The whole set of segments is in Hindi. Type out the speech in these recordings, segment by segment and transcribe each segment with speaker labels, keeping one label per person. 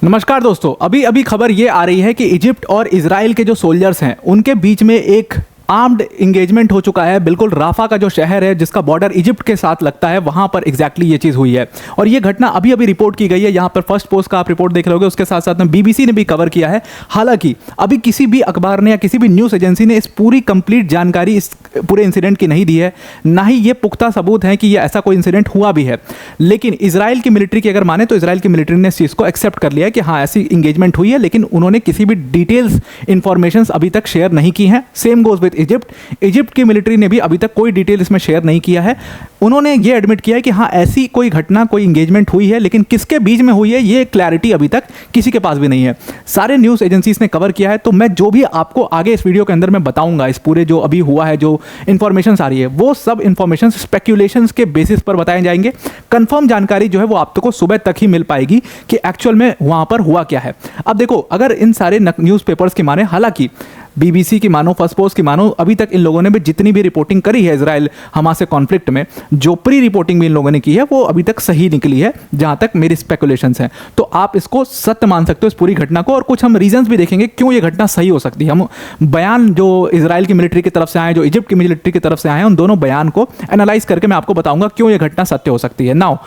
Speaker 1: नमस्कार दोस्तों, अभी अभी खबर ये आ रही है कि इजिप्ट और इजराइल के जो सोल्जर्स हैं उनके बीच में एक आर्म्ड इंगेजमेंट हो चुका है। बिल्कुल राफा का जो शहर है जिसका बॉर्डर इजिप्ट के साथ लगता है, वहां पर एग्जैक्टली ये चीज़ हुई है। और ये घटना अभी अभी रिपोर्ट की गई है। यहाँ पर फर्स्ट पोस्ट का आप रिपोर्ट देख लोगे, उसके साथ साथ में बीबीसी ने भी कवर किया है। हालांकि अभी किसी भी अखबार ने या किसी भी न्यूज़ एजेंसी ने इस पूरी कंप्लीट जानकारी इस पूरे इंसिडेंट की नहीं दी है, ना ही ये पुख्ता सबूत है कि ये ऐसा कोई इंसिडेंट हुआ भी है। लेकिन इसराइल की मिलिट्री की अगर माने तो इसराइल की मिलिट्री ने इस चीज़ को एक्सेप्ट कर लिया है कि हाँ ऐसी इंगेजमेंट हुई है, लेकिन उन्होंने किसी भी डिटेल्स इंफॉर्मेशन अभी तक शेयर नहीं की हैं। सेम गोज विद इजिप्ट की मिलिट्री ने भी अभी तक कोई डिटेल इसमें शेयर नहीं किया है। उन्होंने ये एडमिट किया है कि हाँ ऐसी कोई घटना, कोई इंगेजमेंट हुई है, लेकिन किसके बीच में हुई है ये क्लैरिटी अभी तक किसी के पास भी नहीं है। सारे न्यूज़ एजेंसीज ने कवर किया है, तो मैं जो भी आपको आगे इस वीडियो के अंदर मैं बताऊंगा, इस पूरे जो अभी हुआ है, जो इन्फॉर्मेशन आ रही है, वो सब इन्फॉर्मेशन स्पेक्यूलेशंस के बेसिस पर बताए जाएंगे। कंफर्म जानकारी जो है वो आपको सुबह तक ही मिल पाएगी कि एक्चुअल में वहाँ पर हुआ क्या है। अब देखो, अगर इन सारे न्यूज़पेपर्स की माने, हालांकि बीबीसी की मानो, फर्स्ट पोस्ट की मानो, अभी तक इन लोगों ने भी जितनी भी रिपोर्टिंग करी है इजराइल हमास से कॉन्फ्लिक्ट में, जो प्री रिपोर्टिंग भी इन लोगों ने की है वो अभी तक सही निकली है, जहां तक मेरी स्पेकुलेशंस हैं। तो आप इसको सत्य मान सकते हो इस पूरी घटना को, और कुछ हम रीजंस भी देखेंगे क्यों ये घटना सही हो सकती है। हम बयान जो इजराइल की मिलिट्री की तरफ से आए, जो इजिप्ट की मिलिट्री की तरफ से आए हैं, उन दोनों बयान को एनालाइज करके मैं आपको बताऊंगा क्यों ये घटना सत्य हो सकती है। नाउ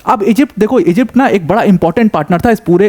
Speaker 1: अब इजिप्ट देखो, इजिप्ट ना एक बड़ा इंपॉर्टेंट पार्टनर था इस पूरे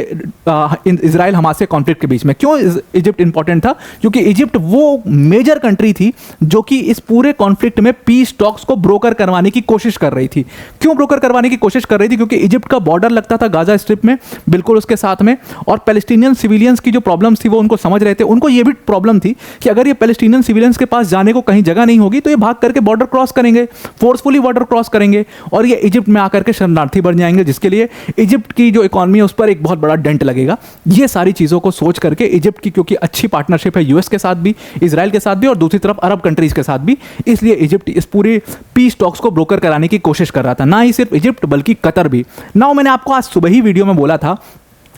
Speaker 1: इजराइल हमास से कॉन्फ्लिक्ट के बीच में। क्यों इजिप्ट इंपॉर्टेंट था? क्योंकि इजिप्ट वो मेजर कंट्री थी जो कि इस पूरे कॉन्फ्लिक्ट में पीस टॉक्स को ब्रोकर करवाने की कोशिश कर रही थी। क्यों ब्रोकर करवाने की कोशिश कर रही थी? क्योंकि इजिप्ट का बॉर्डर लगता था गाजा स्ट्रिप में, बिल्कुल उसके साथ में, और पैलेस्टीनियन सिविलियंस की जो प्रॉब्लम्स थी वो उनको समझ रहे थे। उनको ये भी प्रॉब्लम थी कि अगर ये पैलेस्टीनियन सिविलियंस के पास जाने को कहीं जगह नहीं होगी तो ये भाग करके बॉर्डर क्रॉस करेंगे, फोर्सफुली बॉर्डर क्रॉस करेंगे, और ये इजिप्ट में आकर के शरणार्थी बन जाएंगे, जिसके लिए इजिप्ट की जो इकॉनमी है उस पर एक बहुत बड़ा डेंट लगेगा। ये सारी चीज़ों को सोच करके इजिप्ट की, क्योंकि अच्छी पार्टनरशिप है यूएस के साथ भी, इजराइल के साथ भी, और दूसरी तरफ अरब कंट्रीज के साथ भी, इसलिए इजिप्ट इस पूरे पीस टॉक्स को ब्रोकर कराने की कोशिश कर रहा था। ना ही सिर्फ इजिप्ट बल्कि कतर भी। नाउ मैंने आपको आज सुबह ही वीडियो में बोला था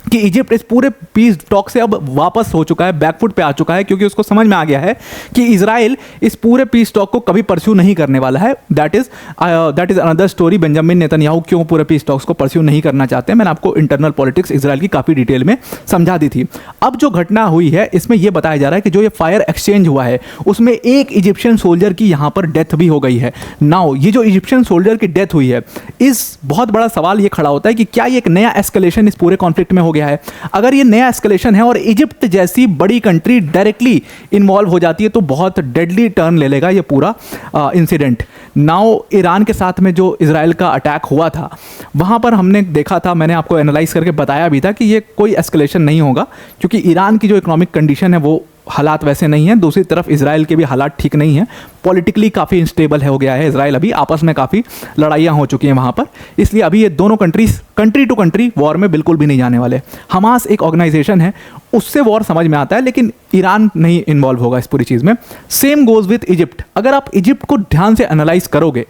Speaker 1: कि इजिप्ट इस पूरे पीस टॉक से अब वापस हो चुका है, बैकफुट पे आ चुका है, क्योंकि उसको समझ में आ गया है कि इजराइल इस पूरे पीस टॉक को कभी परस्यू नहीं करने वाला है। That is another story. Benjamin Netanyahu क्यों पूरे पीस टॉक्स को परस्यू नहीं करना चाहते हैं, मैंने आपको इंटरनल पॉलिटिक्स इजराइल की काफ़ी डिटेल में समझा दी थी। अब जो घटना हुई है इसमें यह बताया जा रहा है कि जो ये फायर एक्सचेंज हुआ है उसमें एक इजिप्शियन सोल्जर की यहाँ पर डेथ भी हो गई है। नाउ ये जो इजिप्शियन सोल्जर की डेथ हुई है, इस बहुत बड़ा सवाल ये खड़ा होता है कि क्या ये एक नया एस्केलेशन इस पूरे कॉन्फ्लिक्ट में हो गया है? अगर ये नया एस्केलेशन है और इजिप्ट जैसी बड़ी कंट्री डायरेक्टली इन्वॉल्व हो जाती है तो बहुत डेडली टर्न ले लेगा ये पूरा इंसिडेंट। नाउ ईरान के साथ में जो इजराइल का अटैक हुआ था, वहां पर हमने देखा था, मैंने आपको एनालाइज करके बताया भी था कि ये कोई एस्केलेशन नहीं होगा, क्योंकि ईरान की जो इकोनॉमिक कंडीशन है वो हालात वैसे नहीं हैं। दूसरी तरफ इजराइल के भी हालात ठीक नहीं हैं, पॉलिटिकली काफ़ी इंस्टेबल हो गया है इजराइल, अभी आपस में काफ़ी लड़ाइयाँ हो चुकी हैं वहाँ पर, इसलिए अभी ये दोनों countries country to country war में बिल्कुल भी नहीं जाने वाले। हमास एक ऑर्गेनाइजेशन है, उससे वॉर समझ में आता है, लेकिन ईरान नहीं इन्वॉल्व होगा इस पूरी चीज़ में। Same goes with Egypt. अगर आप इजिप्ट को ध्यान से एनालाइज करोगे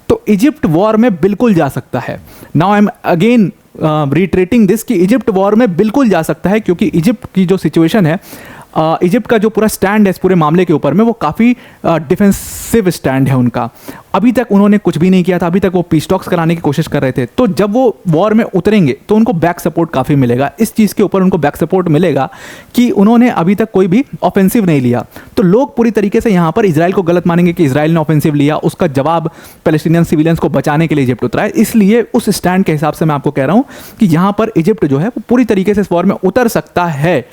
Speaker 1: तो इजिप्ट वॉर में बिल्कुल जा सकता है। Now I am again retreating this कि इजिप्ट वॉर में बिल्कुल जा सकता है, क्योंकि इजिप्ट की जो सिचुएशन है, इजिप्ट का जो पूरा स्टैंड है इस पूरे मामले के ऊपर में, वो काफ़ी डिफेंसिव स्टैंड है उनका। अभी तक उन्होंने कुछ भी नहीं किया था, अभी तक वो पीस टॉक्स कराने की कोशिश कर रहे थे। तो जब वो वॉर में उतरेंगे तो उनको बैक सपोर्ट काफ़ी मिलेगा। इस चीज़ के ऊपर उनको बैक सपोर्ट मिलेगा कि उन्होंने अभी तक कोई भी ऑफेंसिव नहीं लिया। तो लोग पूरी तरीके से यहाँ पर इजराइल को गलत मानेंगे कि इजराइल ने ऑफेंसिव लिया, उसका जवाब पैलेस्टीनियन सिविलियंस को बचाने के लिए इजिप्ट उतरा है। इसलिए उस स्टैंड के हिसाब से मैं आपको कह रहा हूँ कि यहाँ पर इजिप्ट जो है वो पूरी तरीके से इस वॉर में उतर सकता है,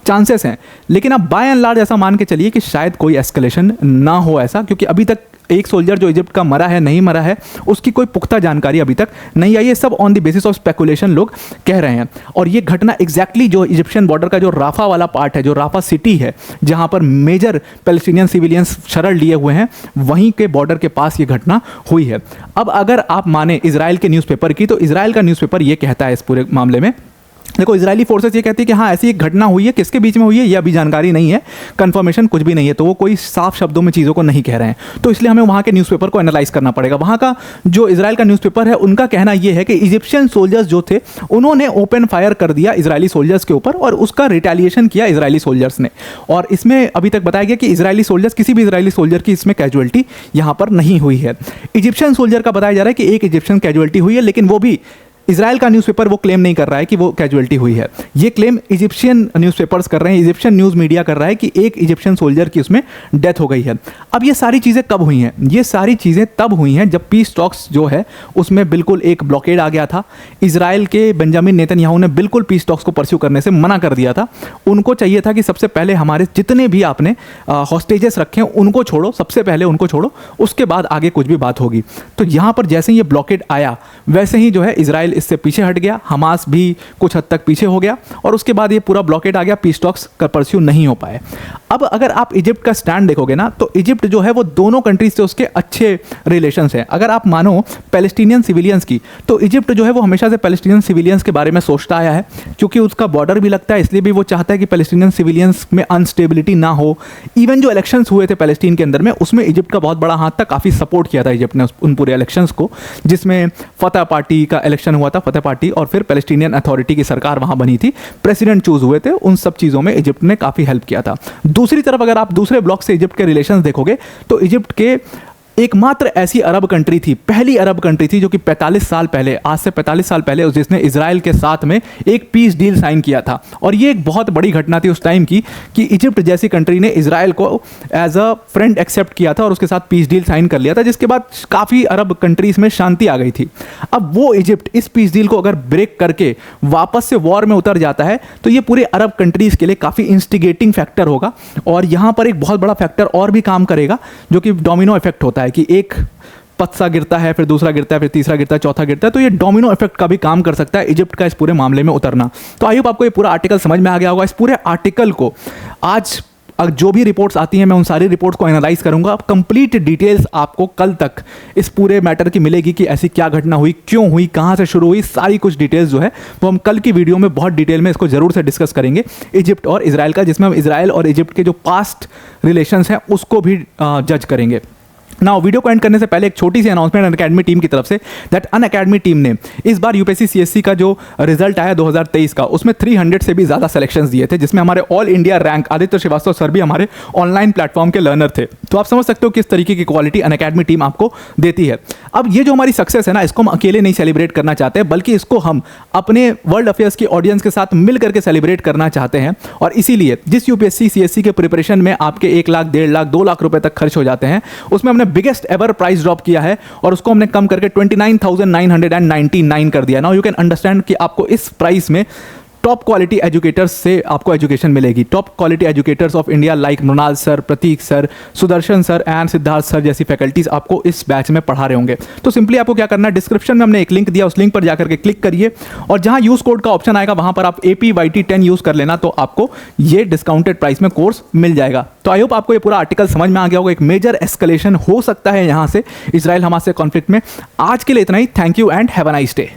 Speaker 1: चांसेस हैं। लेकिन अब बाय एंड लार्ज ऐसा मान के चलिए कि शायद कोई एस्केलेशन ना हो ऐसा, क्योंकि अभी तक एक सोल्जर जो इजिप्ट का मरा है नहीं मरा है उसकी कोई पुख्ता जानकारी अभी तक नहीं आई है। सब on the basis of speculation लोग कह रहे हैं। और ये घटना एग्जैक्टली जो इजिप्शियन बॉर्डर का जो राफा वाला पार्ट है, जो राफा सिटी है जहां पर मेजर पैलेस्टीनियन सिविलियंस शरण लिए हुए हैं, वहीं के बॉर्डर के पास ये घटना हुई है। अब अगर आप माने इजराइल के न्यूज़पेपर की, तो इजराइल का न्यूज़पेपर ये कहता है इस पूरे मामले में, देखो इजरायली फोर्सेस ये कहती है कि हाँ ऐसी एक घटना हुई है, किसके बीच में हुई है ये अभी जानकारी नहीं है, कंफर्मेशन कुछ भी नहीं है, तो वो कोई साफ शब्दों में चीज़ों को नहीं कह रहे हैं। तो इसलिए हमें वहाँ के न्यूज़पेपर को एनालाइज करना पड़ेगा। वहाँ का जो इजराइल का न्यूज़पेपर है उनका कहना ये है कि इजिप्शियन सोल्जर्स जो थे उन्होंने ओपन फायर कर दिया इजरायली सोल्जर्स के ऊपर, और उसका रिटेलिएशन किया इजरायली सोल्जर्स ने। और इसमें अभी तक बताया गया कि इजरायली सोल्जर्स, किसी भी इजरायली सोल्जर की इसमें कैजुअलिटी यहाँ पर नहीं हुई है। इजिप्शियन सोल्जर का बताया जा रहा है कि एक इजिप्शियन कैजुअलिटी हुई है, लेकिन वो भी इजराइल का न्यूज़पेपर वो क्लेम नहीं कर रहा है कि वो कैजुअलिटी हुई है, ये क्लेम इजिप्शियन न्यूज़पेपर्स कर रहे हैं, इजिप्शियन न्यूज़ मीडिया कर रहा है कि एक इजिप्शियन सोल्जर की उसमें डेथ हो गई है। अब ये सारी चीज़ें कब हुई हैं? ये सारी चीज़ें तब हुई हैं जब पीस टॉक्स जो है उसमें बिल्कुल एक ब्लॉकेड आ गया था। इजराइल के बेंजामिन नेतन्याहू ने बिल्कुल पीस टॉक्स को परस्यू करने से मना कर दिया था। उनको चाहिए था कि सबसे पहले हमारे जितने भी आपने हॉस्टेजेस रखे हैं उनको छोड़ो, सबसे पहले उनको छोड़ो, उसके बाद आगे कुछ भी बात होगी। तो यहाँ पर जैसे ही ये ब्लॉकेड आया वैसे ही जो है इजराइल इससे पीछे हट गया, हमास भी कुछ हद तक पीछे हो गया और उसके बाद ये पूरा ब्लॉकेड आ गया, पीस टॉक्स का परस्यू नहीं हो पाए। अब अगर आप इजिप्ट का स्टैंड देखोगे ना तो इजिप्ट जो है वो दोनों कंट्रीज से उसके अच्छे रिलेशंस हैं। अगर आप मानो पैलेस्टीनियन सिविलियंस की, तो इजिप्ट जो है वो हमेशा से पैलेस्टीनियन सिविलियंस के बारे में सोचता आया है, क्योंकि उसका बॉर्डर भी लगता है, इसलिए भी वो चाहता है कि पैलेस्टीनियन सिविलियंस में अनस्टेबिलिटी ना हो। इवन जो इलेक्शंस हुए थे पैलेस्टीन के अंदर में, उसमें इजिप्ट का बहुत बड़ा हाथ था, काफ़ी सपोर्ट किया था इजिप्ट ने उन पूरे इलेक्शंस को, जिसमें फतह पार्टी का इलेक्शन हुआ था, फतह पार्टी, और फिर पैलेस्टीनियन अथॉरिटी की सरकार वहाँ बनी थी, प्रेसिडेंट चूज हुए थे। उन सब चीज़ों में इजिप्ट ने काफ़ी हेल्प किया था। दूसरी तरफ अगर आप दूसरे ब्लॉक से इजिप्ट के रिलेशंस देखोगे तो इजिप्ट के एकमात्र ऐसी अरब कंट्री थी, पहली अरब कंट्री थी जो कि 45 साल पहले, आज से 45 साल पहले, जिसने इजराइल के साथ में एक पीस डील साइन किया था। और ये एक बहुत बड़ी घटना थी उस टाइम की कि इजिप्ट जैसी कंट्री ने इजराइल को एज अ फ्रेंड एक्सेप्ट किया था और उसके साथ पीस डील साइन कर लिया था, जिसके बाद काफ़ी अरब कंट्रीज में शांति आ गई थी। अब वो इजिप्ट इस पीस डील को अगर ब्रेक करके वापस से वॉर में उतर जाता है तो ये पूरे अरब कंट्रीज के लिए काफ़ी इंस्टिगेटिंग फैक्टर होगा। और यहाँ पर एक बहुत बड़ा फैक्टर और भी काम करेगा जो कि डोमिनो इफेक्ट होता है कि एक पत्सा गिरता है, फिर दूसरा गिरता है, फिर तीसरा गिरता है, चौथा गिरता है, तो ये डोमिनो इफेक्ट का भी काम कर सकता है इजिप्ट का इस पूरे मामले में उतरना। तो आई होप आपको ये पूरा आर्टिकल समझ में आ गया होगा। इस पूरे आर्टिकल को आज जो भी रिपोर्ट्स आती हैं मैं उन सारी रिपोर्ट्स को एनालाइज करूंगा। कंप्लीट डिटेल्स आपको कल तक इस पूरे मैटर की मिलेगी कि ऐसी क्या घटना हुई, क्यों हुई, कहाँ से शुरू हुई, सारी कुछ डिटेल्स जो है वो हम कल की वीडियो में बहुत डिटेल में इसको जरूर से डिस्कस करेंगे, इजिप्ट और इजराइल का, जिसमें हम इजराइल और इजिप्ट के जो पास्ट रिलेशंस हैं उसको भी जज करेंगे। नाउ वीडियो को एंड करने से पहले एक छोटी सी अनाउंसमेंट अनअकैडमी टीम की तरफ से, दैट अनअकैडमी टीम ने इस बार यूपीएससी सीएससी का जो रिजल्ट आया 2023 का, उसमें 300 से भी ज़्यादा सिलेक्शंस दिए थे, जिसमें हमारे all India rank Aditya Srivastava sir भी हमारे ऑनलाइन प्लेटफॉर्म के लर्नर थे। तो आप समझ सकते हो किस तरीके की क्वालिटी अनअकैडमी टीम आपको देती है। अब ये जो हमारी सक्सेस है ना, इसको हम अकेले नहीं सेलिब्रेट करना चाहते, बल्कि इसको हम अपने वर्ल्ड अफेयर्स की ऑडियंस के साथ मिल करके सेलिब्रेट करना चाहते हैं। और इसीलिए जिस यूपीएससी सीएससी के प्रिपरेशन में आपके 1 लाख, 1.5 लाख, 2 लाख रुपए तक खर्च हो जाते हैं, उसमें हमने बिगेस्ट एवर प्राइस ड्रॉप किया है और उसको हमने कम करके 29,999 कर दिया। नाउ यू कैन अंडरस्टैंड कि आपको इस प्राइस में टॉप क्वालिटी एजुकेटर्स से आपको एजुकेशन मिलेगी। Top quality educators of India like Mrinal sir, Prateek sir, Sudarshan sir and Siddharth sir जैसी फैकल्टीज आपको इस बैच में पढ़ा रहे होंगे। तो सिंपली आपको क्या करना है, डिस्क्रिप्शन में हमने एक लिंक दिया, उस लिंक पर जाकर के क्लिक करिए और जहां यूज कोड का ऑप्शन आएगा वहां पर आप APYT10 यूज कर लेना, तो आपको ये डिस्काउंटेड प्राइस में कोर्स मिल जाएगा। तो आई होप आपको ये पूरा आर्टिकल समझ में आ गया होगा। एक मेजर एस्केलेशन हो सकता है यहां से इजराइल हमास से कॉन्फ्लिक्ट में। आज के लिए इतना ही। Thank you and have a nice day.